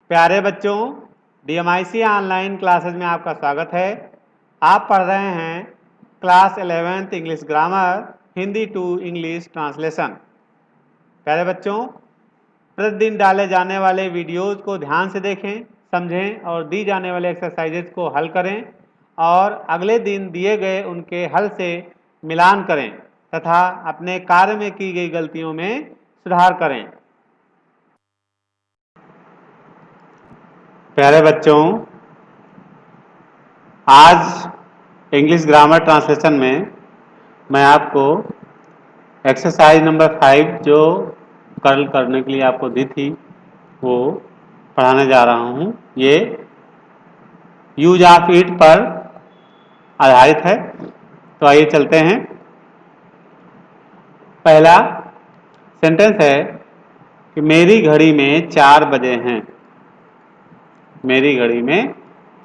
प्यारे बच्चों, DMIC online classes में आपका स्वागत है। आप पढ़ रहे हैं class 11th English grammar Hindi to English translation. प्यारे बच्चों, प्रतिदिन डाले जाने वाले वीडियोज़ को ध्यान से देखें, समझें और दी जाने वाले एक्सरसाइजेज को हल करें और अगले दिन दिए गए उनके हल से मिलान करें तथा अपने कार्य में की गई गलतियों में सुधार करें। प्यारे बच्चों, आज इंग्लिश ग्रामर ट्रांसलेशन में मैं आपको एक्सरसाइज नंबर 5 जो कल करने के लिए आपको दी थी वो पढ़ाने जा रहा हूँ। ये यूज ऑफ इट पर आधारित है। तो आइए चलते हैं। पहला सेंटेंस है कि मेरी घड़ी में 4 बजे हैं। मेरी घड़ी में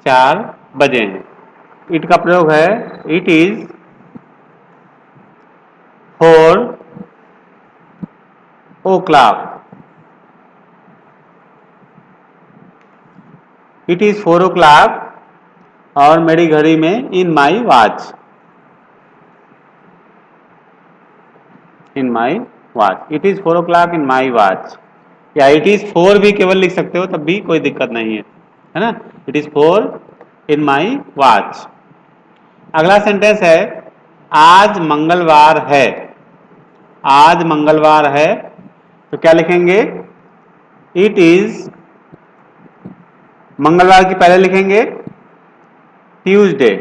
4 बजे हैं। इट का प्रयोग है it is 4 o'clock। It is 4 o'clock और मेरी घड़ी में in my watch. In my watch. It is 4 o'clock in my watch, या इट इज 4 भी केवल लिख सकते हो, तब भी कोई दिक्कत नहीं है ना। It is 4 in my watch. अगला सेंटेंस है आज मंगलवार है। आज मंगलवार है तो क्या लिखेंगे? इट इज, मंगलवार की पहले लिखेंगे Tuesday.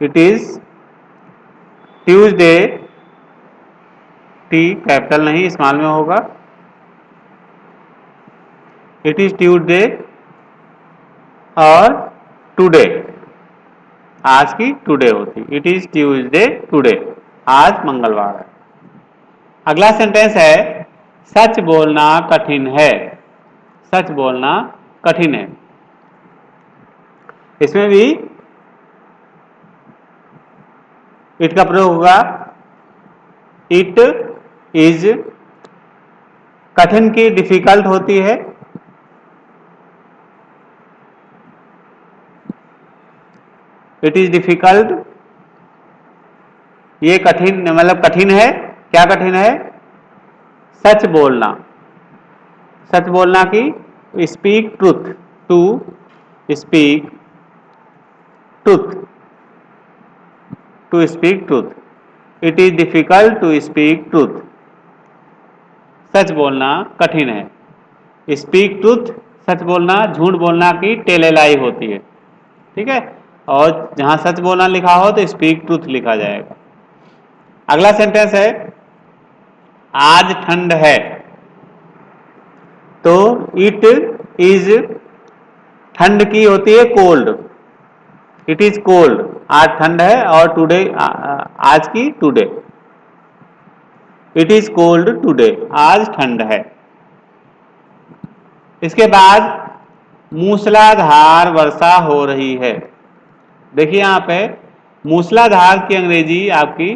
It is Tuesday, T capital नहीं स्मॉल में होगा। इट इज ट्यूसडे और टुडे, आज की टुडे होती। इट इज ट्यूसडे टुडे, आज मंगलवार है। अगला सेंटेंस है सच बोलना कठिन है। सच बोलना कठिन है। इसमें भी इट का प्रयोग होगा। इट इज, कठिन की डिफिकल्ट होती है। इट इज डिफिकल्ट, ये कठिन मतलब कठिन है। क्या कठिन है? सच बोलना। सच बोलना की speak truth, to speak truth, to speak truth. It is difficult to speak truth. सच बोलना कठिन है। स्पीक ट्रूथ, सच बोलना, झूठ बोलना की टेलेलाई होती है। ठीक है, और जहां सच बोलना लिखा हो तो स्पीक ट्रूथ लिखा जाएगा। अगला सेंटेंस है आज ठंड है। तो इट इज, ठंड की होती है कोल्ड। इट इज कोल्ड, आज ठंड है, और टुडे, आज की today. It is cold today, आज ठंड है। इसके बाद मूसलाधार वर्षा हो रही है। देखिए यहां पे मूसलाधार की अंग्रेजी आपकी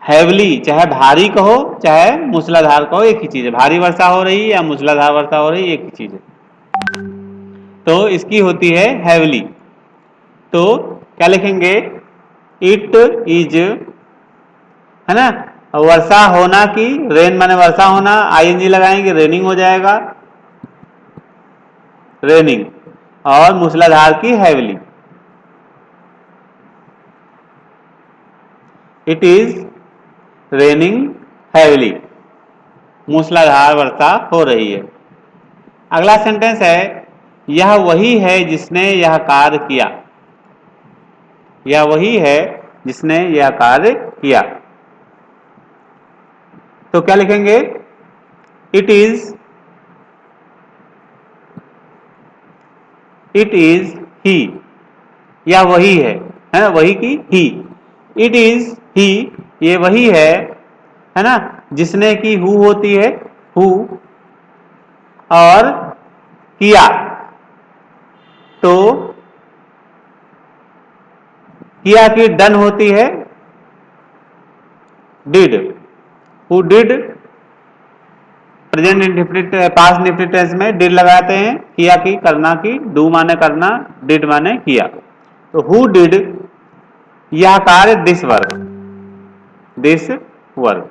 हैवली, चाहे भारी कहो चाहे मूसलाधार कहो, एक ही चीज है। भारी वर्षा हो रही है या मूसलाधार वर्षा हो रही है, एक ही चीज है। तो इसकी होती है हैवली। तो क्या लिखेंगे? इट इज, है ना, वर्षा होना की, रेन माने वर्षा होना, आईएनजी लगाएंगे, रेनिंग हो जाएगा, रेनिंग। और मूसलाधार की heavily. It is raining heavily, मूसलाधार वर्षा हो रही है। अगला सेंटेंस है यह वही है जिसने यह कार्य किया। यह वही है जिसने यह कार्य किया। तो क्या लिखेंगे? It is, it is he, या वही है वही की ही। इट इज ही, ये वही है ना, जिसने की हु होती है, हु, और किया। तो किया की डन होती है did, who did present indefinite past indefinite tense में डिड लगाते हैं, किया की करना की, डू माने करना, डिड माने किया। तो हु डिड यह कार्य this work, this work,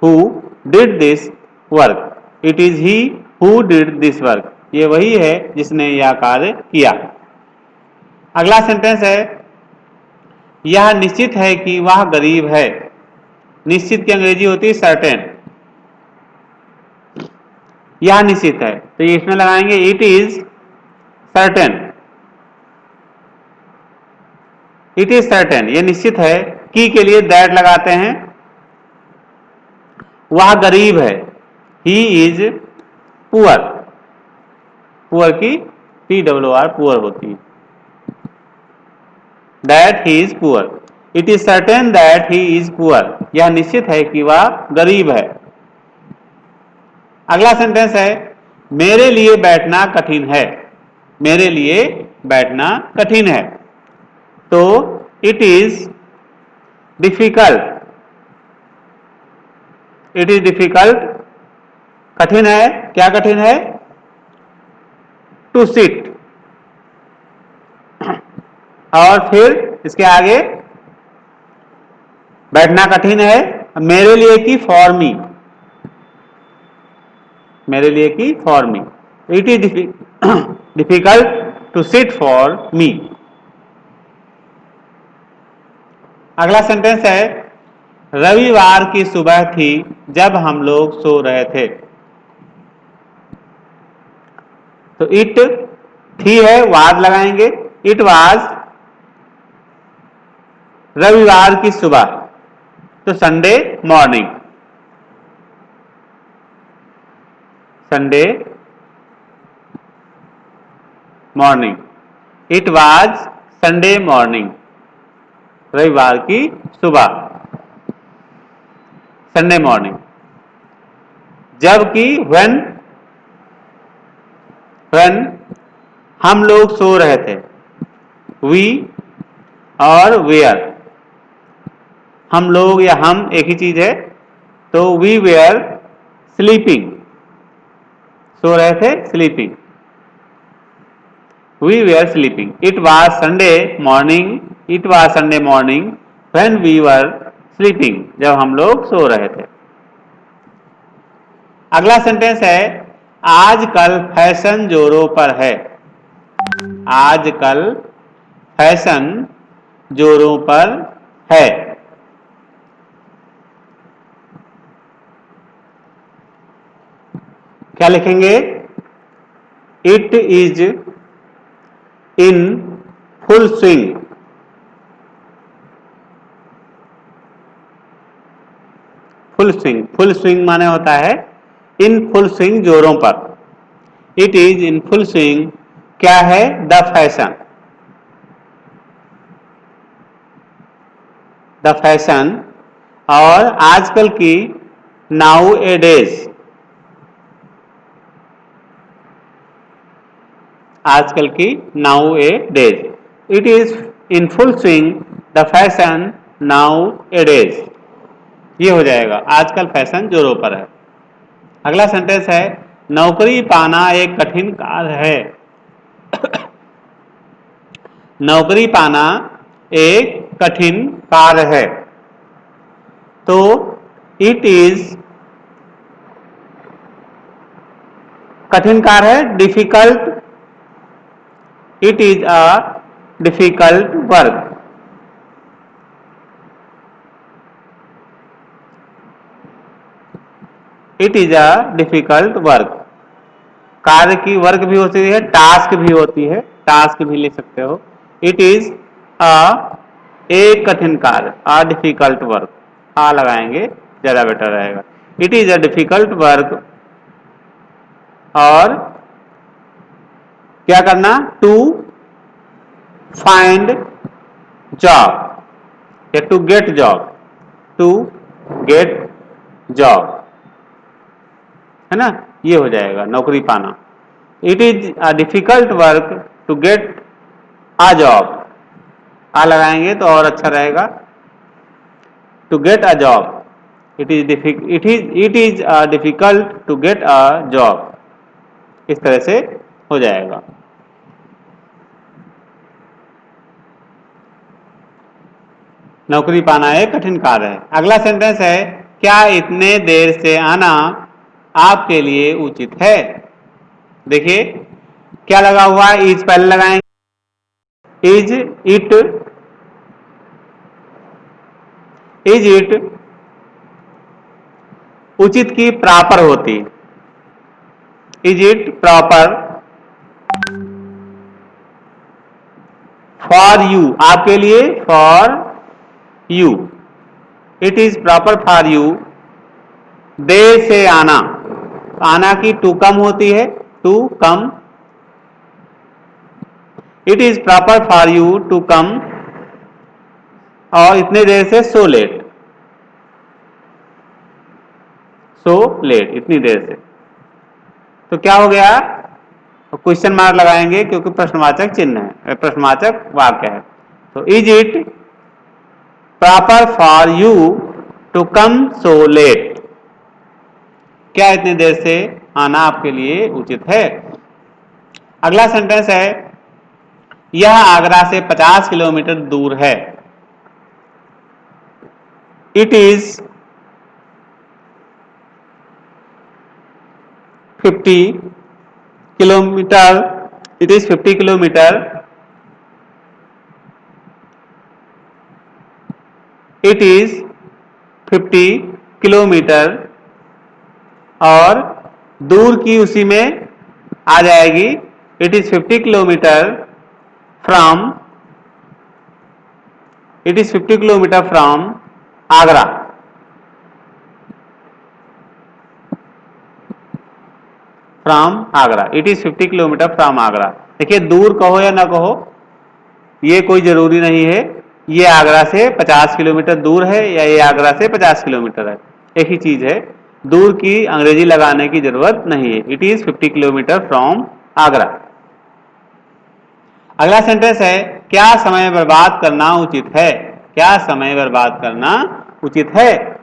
who did this work, it is he who did this work, ये वही है जिसने यह कार्य किया। अगला सेंटेंस है यह निश्चित है कि वह गरीब है। निश्चित की अंग्रेजी होती है सर्टेन। यह निश्चित है तो ये इसमें लगाएंगे it is certain, it is certain, ये निश्चित है। की के लिए दैट लगाते हैं। वह गरीब है, ही इज पुअर, पुअर की PWR पुअर होती है, that he is poor, it is certain that he is poor, यह निश्चित है कि वह गरीब है। अगला सेंटेंस है मेरे लिए बैठना कठिन है। मेरे लिए बैठना कठिन है तो it is difficult, it is difficult, कठिन है, क्या कठिन है, टू सिट, और फिर इसके आगे बैठना कठिन है मेरे लिए की फॉर मी, मेरे लिए की for me, it is difficult to sit for me. अगला सेंटेंस है रविवार की सुबह थी जब हम लोग सो रहे थे। तो इट थी है, वाज लगाएंगे, इट वाज रविवार की सुबह, तो Sunday morning, Sunday morning, it was Sunday morning, रविवार की सुबह, संडे मॉर्निंग। जबकि व्हेन, व्हेन हम लोग सो रहे थे, वी और वेयर, हम लोग या हम एक ही चीज है, तो वी वेयर स्लीपिंग, सो रहे थे sleeping, we were sleeping. It was Sunday morning, it was Sunday morning when we were sleeping, जब हम लोग सो रहे थे। अगला सेंटेंस है आजकल फैशन जोरों पर है। आजकल फैशन जोरों पर है, क्या लिखेंगे, it is in full swing, full swing, full swing माने होता है इन फुल स्विंग जोरों पर, it is in full swing क्या है, द फैशन, द फैशन। और आजकल की नाउ ए डेज, आजकल की now A days, it is in full swing the fashion now A days, ये हो जाएगा आजकल फैशन जोरों पर है। अगला सेंटेंस है नौकरी पाना एक कठिन कार्य है। नौकरी पाना एक कठिन कार्य है तो इट इज, कठिन कार्य है difficult, it is a difficult work, it is a difficult work. कार्य की वर्क भी होती है, टास्क भी होती है, टास्क भी लिख सकते हो। इट इज अ एक कठिन कार्य, अ डिफिकल्ट वर्क, आ लगाएंगे ज्यादा बेटर रहेगा। It is a difficult work, और क्या करना, टू फाइंड जॉब या to get job, to get job, है ना, ये हो जाएगा नौकरी पाना। It is a difficult work to get a job, आ लगाएंगे तो और अच्छा रहेगा। To get a job, it is difficult to get a job, इस तरह से हो जाएगा। नौकरी पाना एक कठिन कार्य है। अगला सेंटेंस है, क्या इतने देर से आना आपके लिए उचित है। देखिए क्या लगा हुआ है, इज पहले लगाएंगे, इज इट उचित की प्रॉपर होती, is it proper for you, आपके लिए, for you, it is proper for you, देर से आना, आना की टू कम होती है, to come, it is proper for you to come, और इतने देर से सो लेट, सो लेट, इतनी देर से। तो क्या हो गया, क्वेश्चन मार्क लगाएंगे क्योंकि प्रश्नवाचक चिन्ह है, प्रश्नवाचक वाक्य है। तो is it proper for you to come so late, क्या इतनी देर से आना आपके लिए उचित है। अगला सेंटेंस है, यह आगरा से 50 किलोमीटर दूर है। It is 50 kilometre, it is 50 kilometre, it is 50 kilometre, और दूर की उसी में आ जाएगी, it is 50 kilometre from, it is 50 kilometre from Agra, from Agra, it is 50 kilometre from Agra. देखिए दूर कहो या ना कहो ये कोई जरूरी नहीं है, ये आगरा से 50 किलोमीटर दूर है या ये आगरा से 50 किलोमीटर है, एक ही चीज है, दूर की अंग्रेजी लगाने की जरूरत नहीं है, it is 50 kilometre from Agra. अगला सेंटेंस है, क्या समय बर्बाद करना उचित है। क्या समय बर्बाद करना उचित है,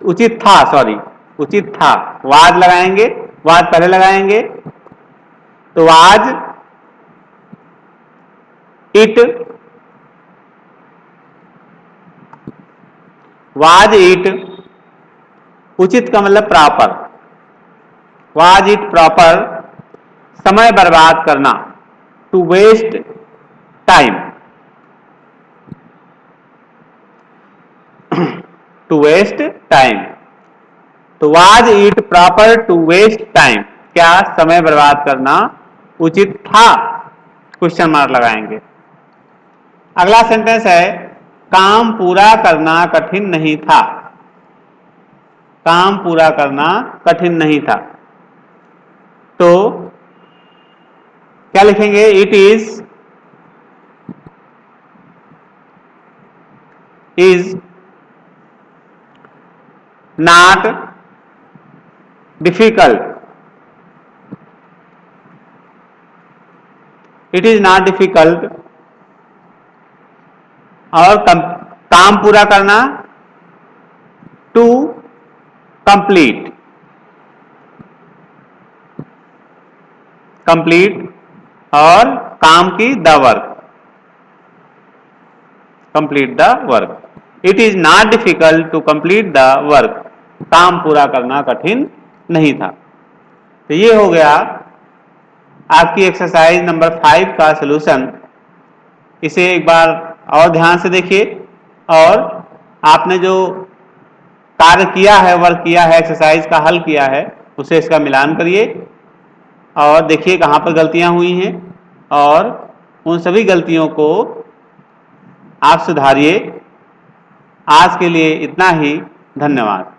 उचित था, सॉरी, उचित था, वाज लगाएंगे, वाज पहले लगाएंगे, तो वाज इट, वाज इट, उचित का मतलब प्रॉपर, वाज इट प्रॉपर, समय बर्बाद करना, to waste time, to waste time, तो was it proper to waste time, क्या समय बर्बाद करना उचित था, क्वेश्चन मार्क लगाएंगे। अगला सेंटेंस है, काम पूरा करना कठिन नहीं था। काम पूरा करना कठिन नहीं था, तो क्या लिखेंगे, it is not difficult, it is not difficult, और काम पूरा करना टू कंप्लीट, कंप्लीट, और काम की the work, complete the work, it is not difficult to complete the work, काम पूरा करना कठिन नहीं था। तो ये हो गया आपकी एक्सरसाइज नंबर 5 का सलूशन। इसे एक बार और ध्यान से देखिए, और आपने जो कार्य किया है, वर्क किया है, एक्सरसाइज का हल किया है, उसे इसका मिलान करिए और देखिए कहाँ पर गलतियां हुई हैं, और उन सभी गलतियों को आप सुधारिए। आज के लिए इतना ही, धन्यवाद।